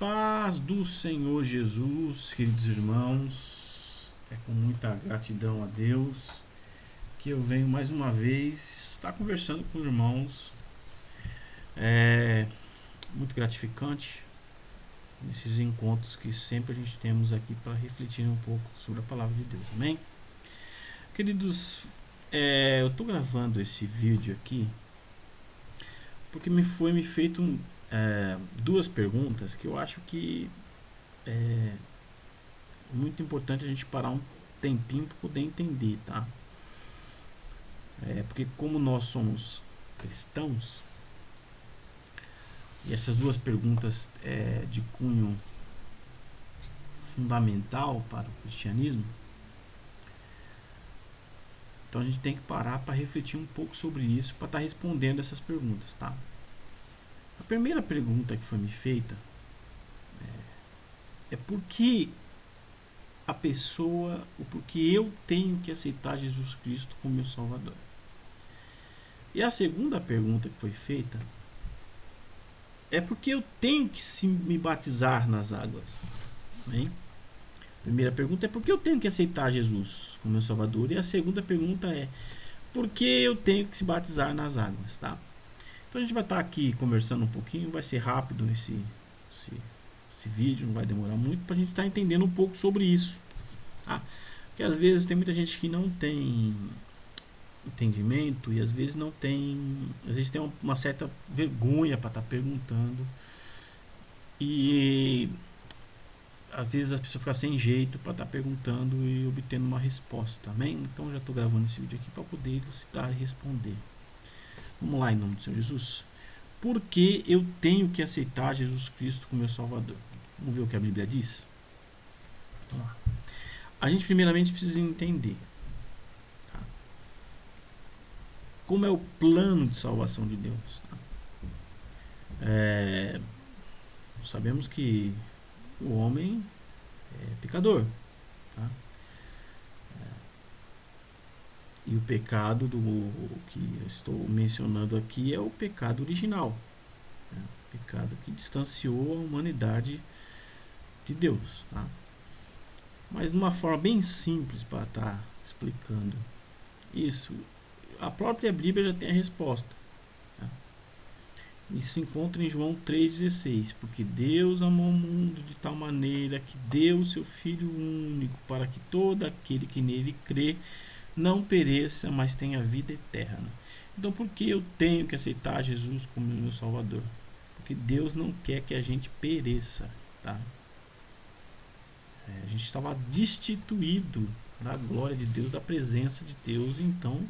paz do Senhor Jesus, queridos irmãos, é com muita gratidão a Deus que eu venho mais uma vez estar conversando com os irmãos. É muito gratificante nesses encontros que sempre a gente temos aqui para refletir um pouco sobre a palavra de Deus, amém? Queridos, eu estou gravando esse vídeo aqui porque me feito duas perguntas que eu acho que é muito importante a gente parar um tempinho para poder entender, tá? Porque como nós somos cristãos, e essas duas perguntas de cunho fundamental para o cristianismo, então a gente tem que parar para refletir um pouco sobre isso para estar respondendo essas perguntas, tá? A primeira pergunta que foi me feita é por que a pessoa, ou por que eu tenho que aceitar Jesus Cristo como meu Salvador? E a segunda pergunta que foi feita é porque eu tenho que me batizar nas águas, bem? A primeira pergunta é por que eu tenho que aceitar Jesus como meu Salvador, e a segunda pergunta é por que eu tenho que se batizar nas águas, tá? Então a gente vai estar aqui conversando um pouquinho, vai ser rápido esse vídeo, não vai demorar muito, para a gente estar entendendo um pouco sobre isso, tá? Porque às vezes tem muita gente que não tem entendimento e às vezes não tem, às vezes tem uma certa vergonha para estar perguntando, e às vezes a pessoa fica sem jeito para estar perguntando e obtendo uma resposta, amém? Então já estou gravando esse vídeo aqui para poder elucidar e responder. Vamos lá, em nome do Senhor Jesus. Por que eu tenho que aceitar Jesus Cristo como meu Salvador? Vamos ver o que a Bíblia diz? Vamos lá. A gente primeiramente precisa entender, tá, como é o plano de salvação de Deus, tá? Sabemos que o homem é pecador, tá? E o pecado que eu estou mencionando aqui é o pecado original, né? O pecado que distanciou a humanidade de Deus, tá? Mas de uma forma bem simples para estar explicando isso, a própria Bíblia já tem a resposta, tá? E se encontra em João 3,16, porque Deus amou o mundo de tal maneira que deu o seu Filho único, para que todo aquele que nele crê não pereça, mas tenha vida eterna. Então por que eu tenho que aceitar Jesus como meu Salvador? Porque Deus não quer que a gente pereça, tá? A gente estava destituído da glória de Deus, da presença de Deus, então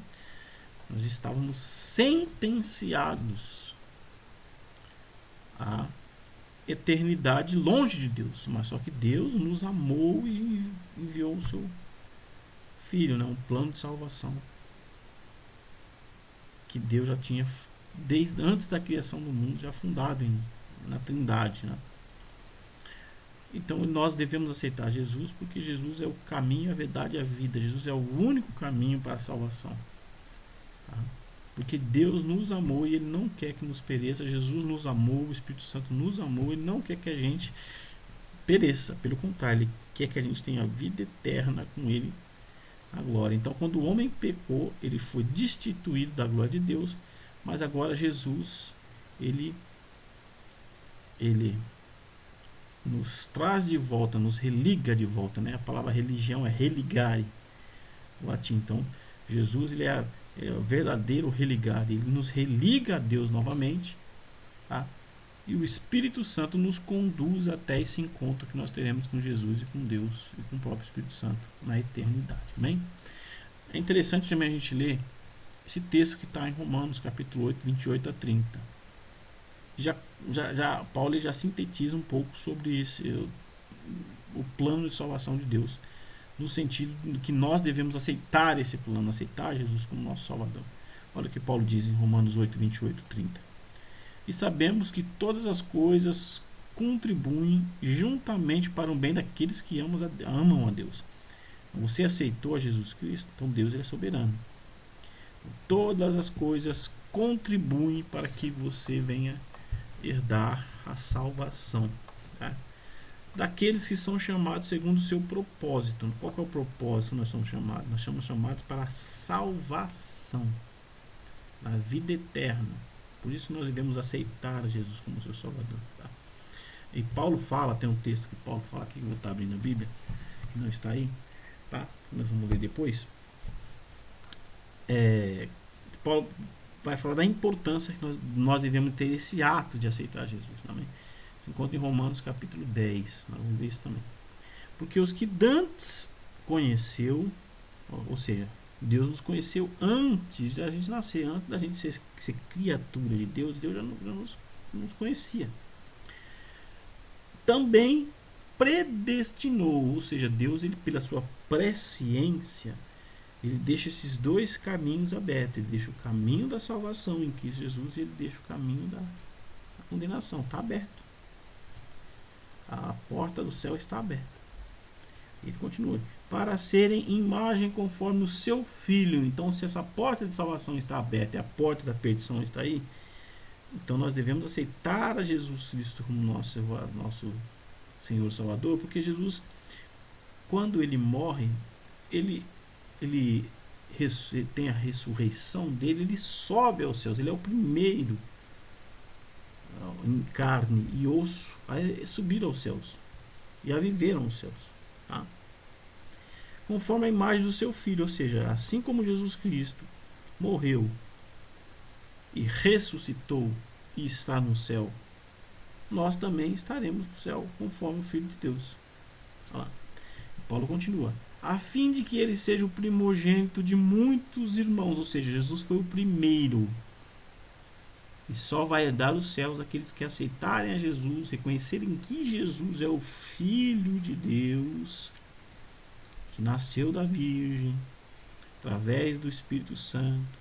nós estávamos sentenciados à eternidade longe de Deus. Mas só que Deus nos amou e enviou o seu Filho, né? Um plano de salvação que Deus já tinha desde antes da criação do mundo, já fundado na Trindade, né? Então nós devemos aceitar Jesus, porque Jesus é o caminho, a verdade e a vida. Jesus é o único caminho para a salvação, tá? Porque Deus nos amou e Ele não quer que nos pereça. Jesus nos amou, o Espírito Santo nos amou, Ele não quer que a gente pereça. Pelo contrário, Ele quer que a gente tenha vida eterna com Ele, a glória. Então quando o homem pecou, ele foi destituído da glória de Deus, mas agora Jesus ele nos traz de volta, nos religa de volta, né? A palavra religião é religare, o latim. Então Jesus ele é o verdadeiro religare, ele nos religa a Deus novamente, tá? E o Espírito Santo nos conduz até esse encontro que nós teremos com Jesus e com Deus e com o próprio Espírito Santo na eternidade, amém? É interessante também a gente ler esse texto que está em Romanos capítulo 8, 28 a 30. Paulo já sintetiza um pouco sobre o plano de salvação de Deus, no sentido de que nós devemos aceitar esse plano, aceitar Jesus como nosso Salvador. Olha o que Paulo diz em Romanos 8, 28 a 30. E sabemos que todas as coisas contribuem juntamente para o bem daqueles que amam a Deus. Você aceitou a Jesus Cristo, então Deus ele é soberano. Todas as coisas contribuem para que você venha herdar a salvação. tá? Daqueles que são chamados segundo o seu propósito. Qual que é o propósito nós somos chamados? Nós somos chamados para a salvação, a vida eterna. Por isso nós devemos aceitar Jesus como seu Salvador. Tá? E Paulo fala, tem um texto que Paulo fala aqui, que eu vou estar abrindo a Bíblia, que não está aí, tá? Nós vamos ler depois. Paulo vai falar da importância que nós devemos ter esse ato de aceitar Jesus. Também. Se encontra em Romanos capítulo 10. Nós vamos ver isso também. Porque os que dantes conheceu, ou seja, Deus nos conheceu antes da gente nascer, antes da gente ser criatura de Deus, Deus já nos conhecia. Também predestinou, ou seja, Deus, ele, pela sua presciência, ele deixa esses dois caminhos abertos. Ele deixa o caminho da salvação em Cristo Jesus e ele deixa o caminho da condenação. Está aberto. A porta do céu está aberta. Ele continua. Para serem imagem conforme o seu Filho. Então, se essa porta de salvação está aberta e a porta da perdição está aí, então nós devemos aceitar a Jesus Cristo como nosso Senhor Salvador, porque Jesus, quando ele morre, ele tem a ressurreição dele, ele sobe aos céus, ele é o primeiro em carne e osso a subir aos céus e a viver aos céus, tá? Conforme a imagem do seu Filho, ou seja, assim como Jesus Cristo morreu e ressuscitou e está no céu, nós também estaremos no céu conforme o Filho de Deus. Olha lá. Paulo continua: a fim de que ele seja o primogênito de muitos irmãos, ou seja, Jesus foi o primeiro. E só vai herdar os céus aqueles que aceitarem a Jesus, reconhecerem que Jesus é o Filho de Deus, que nasceu da Virgem, através do Espírito Santo,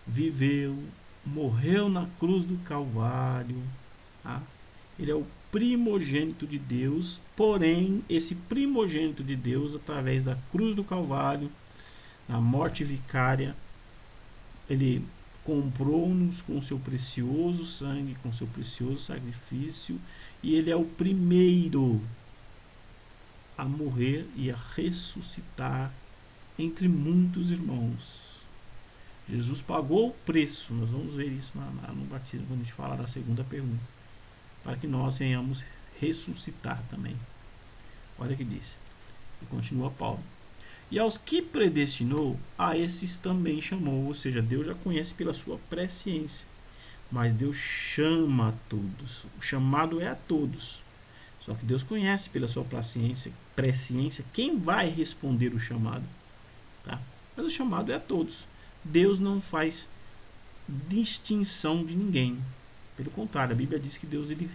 viveu, morreu na cruz do Calvário. Tá? Ele é o primogênito de Deus, porém, esse primogênito de Deus, através da cruz do Calvário, na morte vicária, ele comprou-nos com seu precioso sangue, com seu precioso sacrifício, e ele é o primeiro a morrer e a ressuscitar entre muitos irmãos. Jesus pagou o preço, nós vamos ver isso no batismo, quando a gente fala da segunda pergunta, para que nós venhamos ressuscitar também. Olha o que diz, e continua Paulo: e aos que predestinou, a esses também chamou, ou seja, Deus já conhece pela sua presciência, mas Deus chama a todos, o chamado é a todos, só que Deus conhece pela sua presciência quem vai responder o chamado, tá? Mas o chamado é a todos. Deus não faz distinção de ninguém, pelo contrário, a Bíblia diz que Deus ele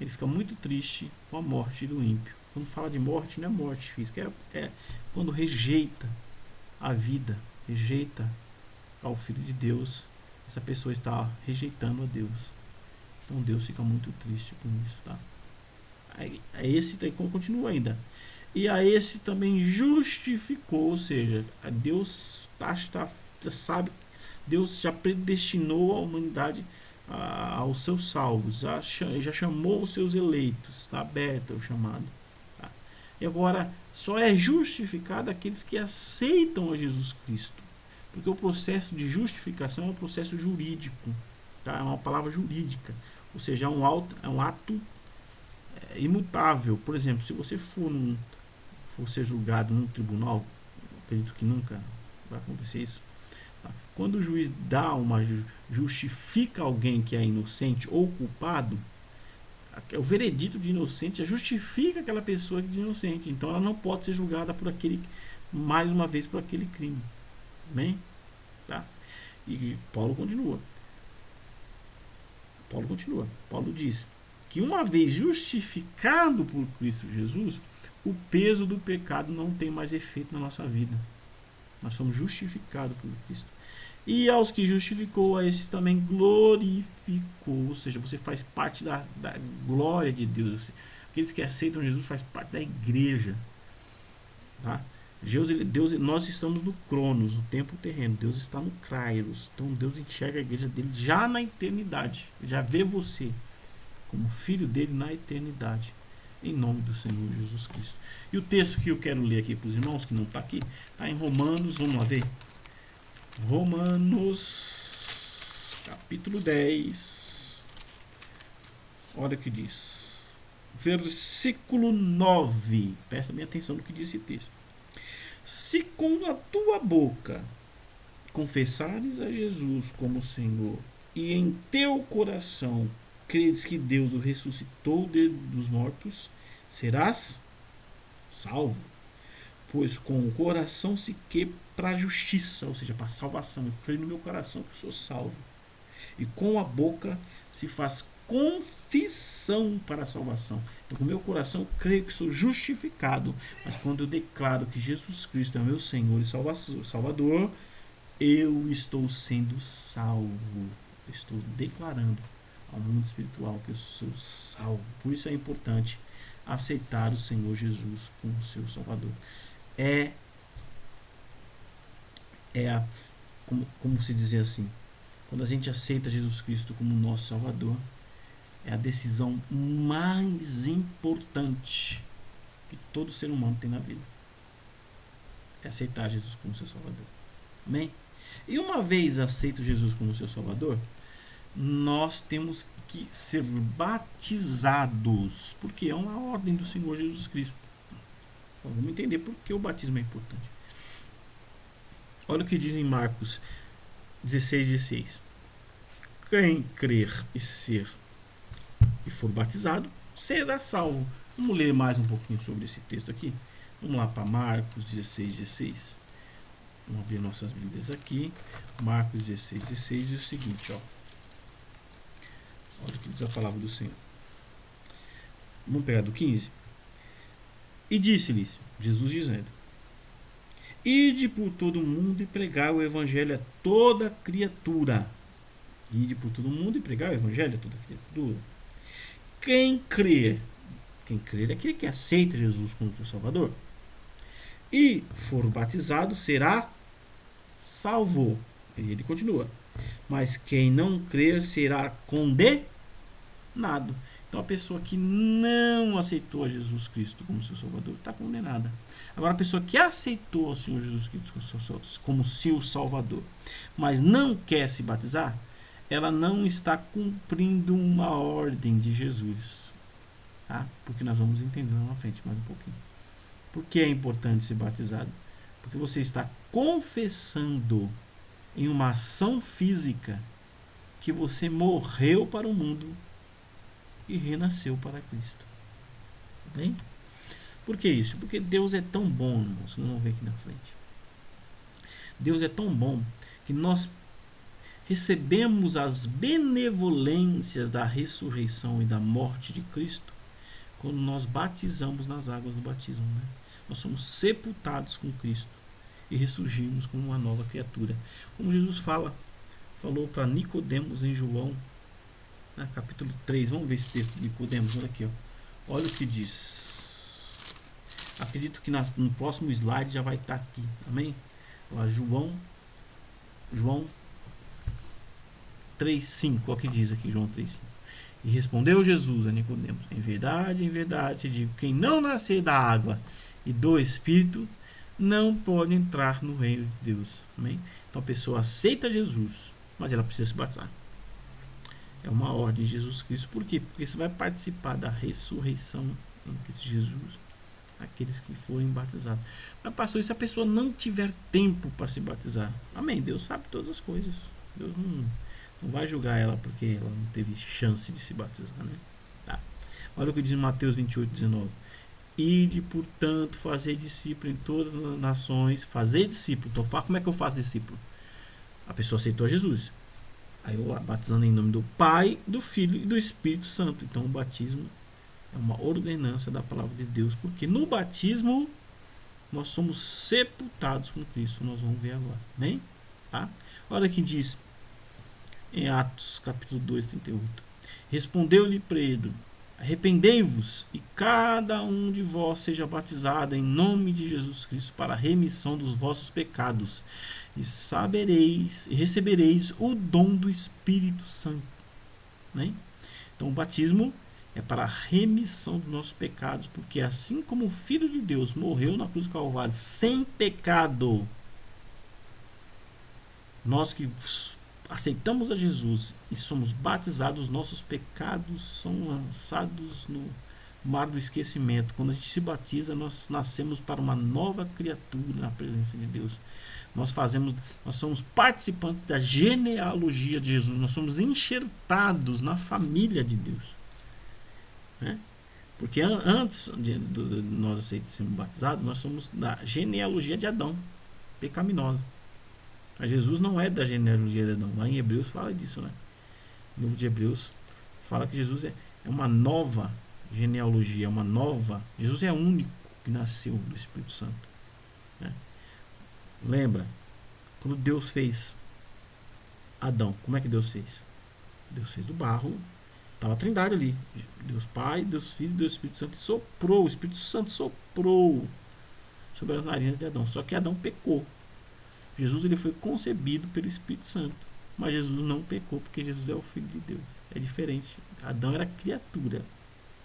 fica muito triste com a morte do ímpio. Quando fala de morte, não é morte física, é quando rejeita a vida, rejeita ao Filho de Deus, essa pessoa está rejeitando a Deus. Então Deus fica muito triste com isso, tá? A esse continua ainda. E a esse também justificou, ou seja, Deus sabe, Deus já predestinou a humanidade aos seus salvos, já chamou os seus eleitos, está aberto o chamado. Tá? E agora só é justificado aqueles que aceitam a Jesus Cristo, porque o processo de justificação é um processo jurídico, tá? É uma palavra jurídica, ou seja, é um ato imutável. Por exemplo, se você for ser julgado num tribunal, acredito que nunca vai acontecer isso, tá? Quando o juiz justifica alguém que é inocente ou culpado, o veredito de inocente já justifica aquela pessoa de inocente, então ela não pode ser julgada mais uma vez por aquele crime. Bem, tá? E Paulo continua. Paulo diz que uma vez justificado por Cristo Jesus, o peso do pecado não tem mais efeito na nossa vida. Nós somos justificados por Cristo. E aos que justificou, a esses também glorificou. Ou seja, você faz parte da glória de Deus. Aqueles que aceitam Jesus fazem parte da igreja. Tá? Deus, nós estamos no Cronos, no tempo terreno. Deus está no Kairos. Então Deus enxerga a igreja dele já na eternidade. Ele já vê você como filho dele na eternidade, em nome do Senhor Jesus Cristo. E o texto que eu quero ler aqui para os irmãos, que não está aqui, está em Romanos, vamos lá ver. Romanos, capítulo 10. Olha o que diz. Versículo 9. Presta bem atenção no que diz esse texto. Se com a tua boca confessares a Jesus como Senhor, e em teu coração credes que Deus o ressuscitou dos mortos, serás salvo. Pois com o coração se crê para a justiça, ou seja, para a salvação. Eu creio no meu coração que sou salvo. E com a boca se faz confissão para a salvação. Então, com o meu coração eu creio que sou justificado. Mas quando eu declaro que Jesus Cristo é meu Senhor e Salvador, eu estou sendo salvo. Eu estou declarando ao mundo espiritual que eu sou salvo. Por isso é importante aceitar o Senhor Jesus como seu Salvador. Como se dizer assim, quando a gente aceita Jesus Cristo como nosso Salvador, é a decisão mais importante que todo ser humano tem na vida. É aceitar Jesus como seu Salvador. Amém? E uma vez aceito Jesus como seu Salvador, nós temos que ser batizados, porque é uma ordem do Senhor Jesus Cristo. Então, vamos entender por que o batismo é importante. Olha o que diz em Marcos 16:16. Quem crer e for batizado será salvo. Vamos ler mais um pouquinho sobre esse texto aqui. Vamos lá para Marcos 16:16. Vamos abrir nossas Bíblias aqui. Marcos 16:16 diz o seguinte, ó. Olha o que diz a palavra do Senhor. Vamos pegar do 15. E disse-lhes, Jesus dizendo: Ide por todo o mundo e pregai o evangelho a toda criatura. Ide por todo o mundo e pregai o evangelho a toda criatura. Quem crer é aquele que aceita Jesus como seu Salvador, e for batizado será salvo. E ele continua. Mas quem não crer será condenado. Então a pessoa que não aceitou a Jesus Cristo como seu Salvador está condenada. Agora a pessoa que aceitou o Senhor Jesus Cristo como seu Salvador, mas não quer se batizar, ela não está cumprindo uma ordem de Jesus. Tá? Porque nós vamos entender lá na frente mais um pouquinho. Por que é importante ser batizado? Porque você está confessando em uma ação física que você morreu para o mundo e renasceu para Cristo. Bem? Por que isso? Porque Deus é tão bom, irmãos. Não vamos ver aqui na frente. Deus é tão bom que nós recebemos as benevolências da ressurreição e da morte de Cristo quando nós batizamos nas águas do batismo. Né? Nós somos sepultados com Cristo e ressurgimos como uma nova criatura. Como Jesus falou para Nicodemos em João, capítulo 3. Vamos ver esse texto de Nicodemos. Olha aqui. Ó. Olha o que diz. Acredito que no próximo slide já vai estar aqui. Amém? Olha, João 3:5. Olha o que diz aqui, João 3:5. E respondeu Jesus a Nicodemos: em verdade te digo, quem não nascer da água e do Espírito não pode entrar no reino de Deus. Amém? Então a pessoa aceita Jesus, mas ela precisa se batizar. É uma ordem de Jesus Cristo. Por quê? Porque você vai participar da ressurreição em Cristo Jesus, aqueles que forem batizados. Mas pastor, e se a pessoa não tiver tempo para se batizar? Amém? Deus sabe todas as coisas. Deus não vai julgar ela porque ela não teve chance de se batizar, né? Tá. Olha o que diz em Mateus 28:19. Ide, portanto, fazer discípulo em todas as nações. Fazer discípulo. Então, como é que eu faço discípulo? A pessoa aceitou Jesus. Aí eu batizando em nome do Pai, do Filho e do Espírito Santo. Então o batismo é uma ordenança da palavra de Deus. Porque no batismo nós somos sepultados com Cristo. Nós vamos ver agora. Bem? Tá? Olha o que diz em Atos capítulo 2:38. Respondeu-lhe Pedro: arrependei-vos e cada um de vós seja batizado em nome de Jesus Cristo para a remissão dos vossos pecados, e recebereis o dom do Espírito Santo. Né? Então o batismo é para a remissão dos nossos pecados, porque assim como o Filho de Deus morreu na cruz do Calvário sem pecado, nós que aceitamos a Jesus e somos batizados, nossos pecados são lançados no mar do esquecimento. Quando a gente se batiza, nós nascemos para uma nova criatura na presença de Deus. Nós somos participantes da genealogia de Jesus, nós somos enxertados na família de Deus, né? Porque antes de nós sermos batizados, nós somos da genealogia de Adão, pecaminosa. Mas Jesus não é da genealogia de Adão. Lá em Hebreus fala disso, né? O livro de Hebreus fala que Jesus é uma nova genealogia, uma nova. Jesus é o único que nasceu do Espírito Santo, né? Lembra, quando Deus fez Adão, como é que Deus fez? Deus fez do barro, estava a Trindade ali, Deus Pai, Deus Filho, Deus Espírito Santo, e soprou, o Espírito Santo soprou sobre as narinas de Adão. Só que Adão pecou. Jesus ele foi concebido pelo Espírito Santo, mas Jesus não pecou, porque Jesus é o Filho de Deus. É diferente. Adão era criatura,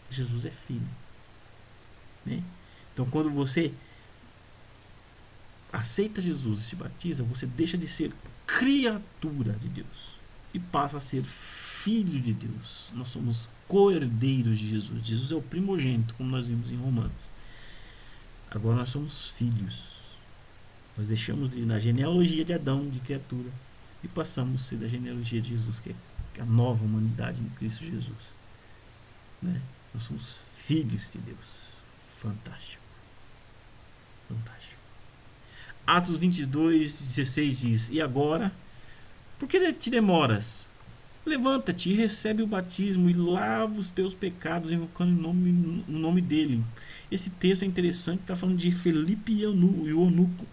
Jesus é filho, né? Então, quando você aceita Jesus e se batiza, você deixa de ser criatura de Deus e passa a ser filho de Deus. Nós somos co-herdeiros de Jesus. Jesus é o primogênito, como nós vimos em Romanos. Agora nós somos filhos. Nós deixamos da genealogia de Adão, de criatura, e passamos a ser da genealogia de Jesus, que é a nova humanidade em Cristo Jesus, né? Nós somos filhos de Deus. Fantástico. Fantástico. Atos 22:16 diz: E agora, por que te demoras? Levanta-te e recebe o batismo e lava os teus pecados, invocando o nome dele. Esse texto é interessante, está falando de Felipe e o eunuco.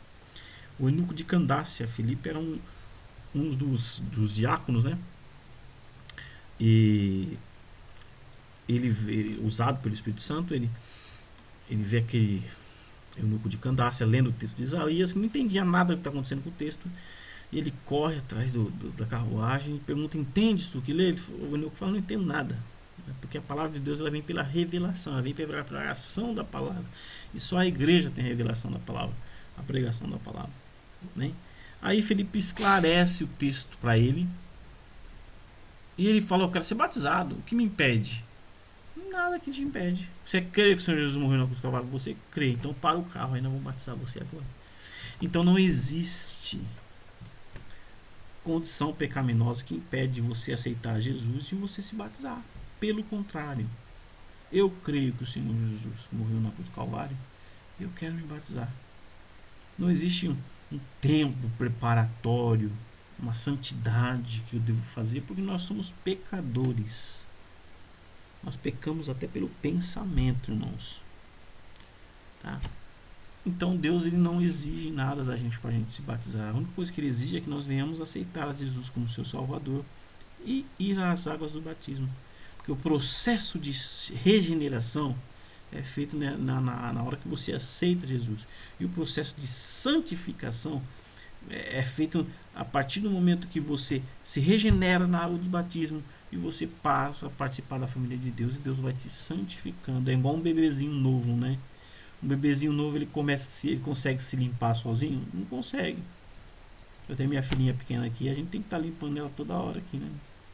O eunuco de Candácia. Felipe era um dos diáconos, né? E ele, usado pelo Espírito Santo, ele vê aquele eunuco de Candácia lendo o texto de Isaías, que não entendia nada do que está acontecendo com o texto. E ele corre atrás da carruagem e pergunta: entendes tu o que lê? O eunuco fala: não entendo nada, porque a palavra de Deus ela vem pela revelação, ela vem pela pregação da palavra, e só a igreja tem a revelação da palavra, a pregação da palavra, né? Aí Felipe esclarece o texto para ele e ele fala: eu quero ser batizado, o que me impede? Nada que te impede. Você crê que o Senhor Jesus morreu na cruz do Calvário? Você crê, então para o carro, aí nós vamos batizar você agora. Então não existe condição pecaminosa que impede você aceitar Jesus e você se batizar. Pelo contrário, eu creio que o Senhor Jesus morreu na cruz do Calvário, eu quero me batizar. Não existe um tempo preparatório, uma santidade que eu devo fazer, porque nós somos pecadores. Nós pecamos até pelo pensamento, irmãos, tá? Então Deus ele não exige nada da gente para a gente se batizar. A única coisa que ele exige é que nós venhamos aceitar a Jesus como seu Salvador e ir às águas do batismo. Porque o processo de regeneração é feito na hora que você aceita Jesus. E o processo de santificação é feito a partir do momento que você se regenera na água do batismo e você passa a participar da família de Deus, e Deus vai te santificando. É igual um bebezinho novo, né? Um bebezinho novo, ele consegue se limpar sozinho? Não consegue. Eu tenho minha filhinha pequena aqui, a gente tem que estar limpando ela toda hora aqui, né?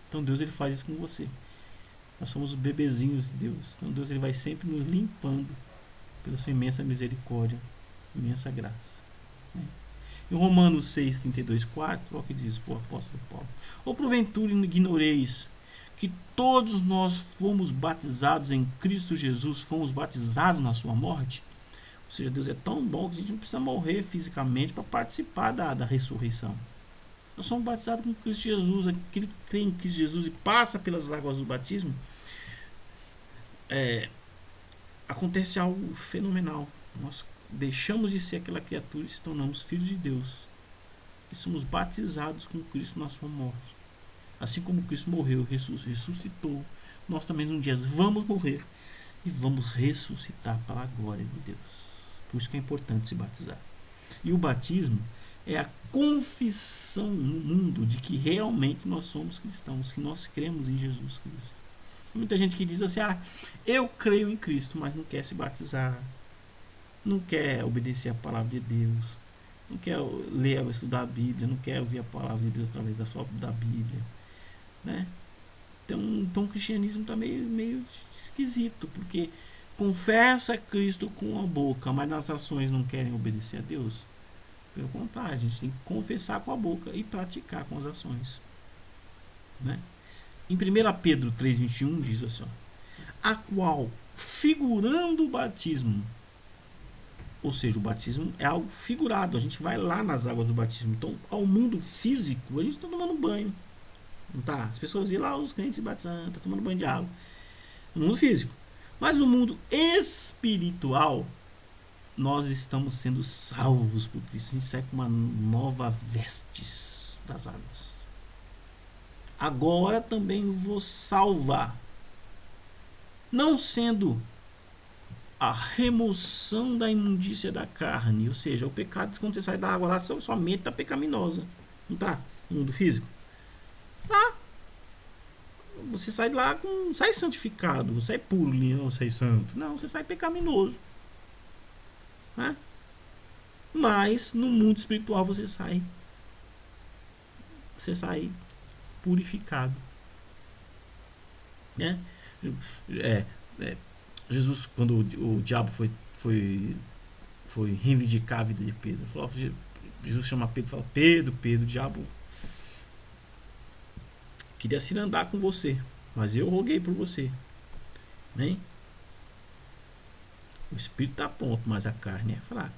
Então Deus ele faz isso com você. Nós somos os bebezinhos de Deus. Então Deus ele vai sempre nos limpando pela sua imensa misericórdia, imensa graça, né? Em Romanos 6:32-4, olha o que diz o apóstolo Paulo: ou porventura ignoreis que todos nós fomos batizados em Cristo Jesus, fomos batizados na sua morte? Ou seja, Deus é tão bom que a gente não precisa morrer fisicamente para participar da ressurreição. Nós somos batizados com Cristo Jesus. Aquele que crê em Cristo Jesus e passa pelas águas do batismo, acontece algo fenomenal. Nós deixamos de ser aquela criatura e se tornamos filhos de Deus. E somos batizados com Cristo na sua morte. Assim como Cristo morreu e ressuscitou, nós também um dia vamos morrer e vamos ressuscitar para a glória de Deus. Por isso que é importante se batizar. E o batismo é a confissão no mundo de que realmente nós somos cristãos, que nós cremos em Jesus Cristo. Muita gente que diz assim, eu creio em Cristo, mas não quer se batizar, não quer obedecer a palavra de Deus, não quer ler ou estudar a Bíblia, não quer ouvir a palavra de Deus através da Bíblia, né? Então o cristianismo está meio esquisito, porque confessa Cristo com a boca, mas nas ações não querem obedecer a Deus. Pelo contrário, a gente tem que confessar com a boca e praticar com as ações, né? Em 1 Pedro 3,21 diz assim, a qual, figurando o batismo, ou seja, o batismo é algo figurado, a gente vai lá nas águas do batismo. Então, ao mundo físico, a gente está tomando banho, não tá? As pessoas vêem lá os crentes se batizando, tá tomando banho de água, no mundo físico. Mas no mundo espiritual, nós estamos sendo salvos por Cristo. A gente sai com uma nova vestes das águas. Agora também vos salva, não sendo a remoção da imundícia da carne, ou seja, o pecado, quando você sai da água lá, sua mente está pecaminosa, não tá? No mundo físico, tá? Você sai de lá sai santificado, sai puro, não sai santo, não, você sai pecaminoso, né? Mas no mundo espiritual você sai purificado, né? Jesus, quando o diabo foi reivindicar a vida de Pedro, falou, Jesus chama Pedro e fala, Pedro, o diabo queria se andar com você, mas eu roguei por você, né? O espírito está pronto, mas a carne é fraca,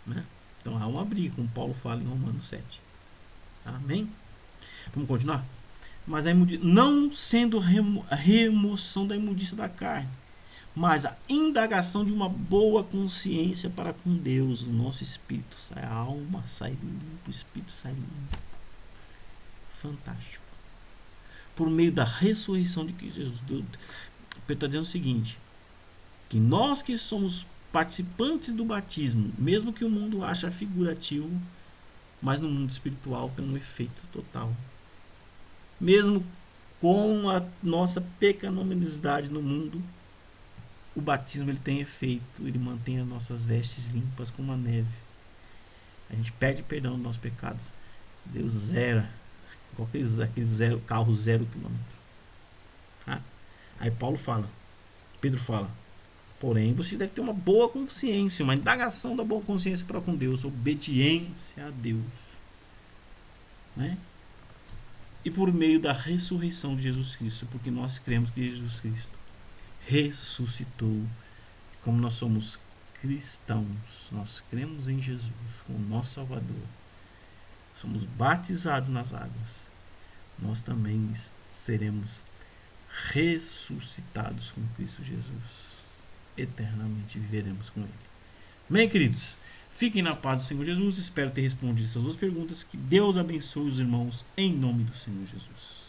né? Então há uma briga, como Paulo fala em Romanos 7. Amém? Vamos continuar? Mas não sendo a remoção da imundícia da carne, mas a indagação de uma boa consciência para com Deus. O nosso espírito sai, a alma sai limpo, o espírito sai limpo. Fantástico. Por meio da ressurreição de Cristo Jesus. Pedro está dizendo o seguinte, que nós que somos participantes do batismo, mesmo que o mundo ache figurativo, mas no mundo espiritual tem um efeito total. Mesmo com a nossa pecaminosidade no mundo, o batismo ele tem efeito, ele mantém as nossas vestes limpas como a neve. A gente pede perdão dos nossos pecados. Deus zera, aquele carro 0 km. Tá? Aí Pedro fala, porém você deve ter uma boa consciência, uma indagação da boa consciência para com Deus, obediência a Deus, né? E por meio da ressurreição de Jesus Cristo, porque nós cremos que Jesus Cristo ressuscitou. Como nós somos cristãos, nós cremos em Jesus como nosso Salvador, somos batizados nas águas, nós também seremos ressuscitados com Cristo Jesus, eternamente viveremos com Ele. Bem, queridos, fiquem na paz do Senhor Jesus. Espero ter respondido essas duas perguntas. Que Deus abençoe os irmãos em nome do Senhor Jesus.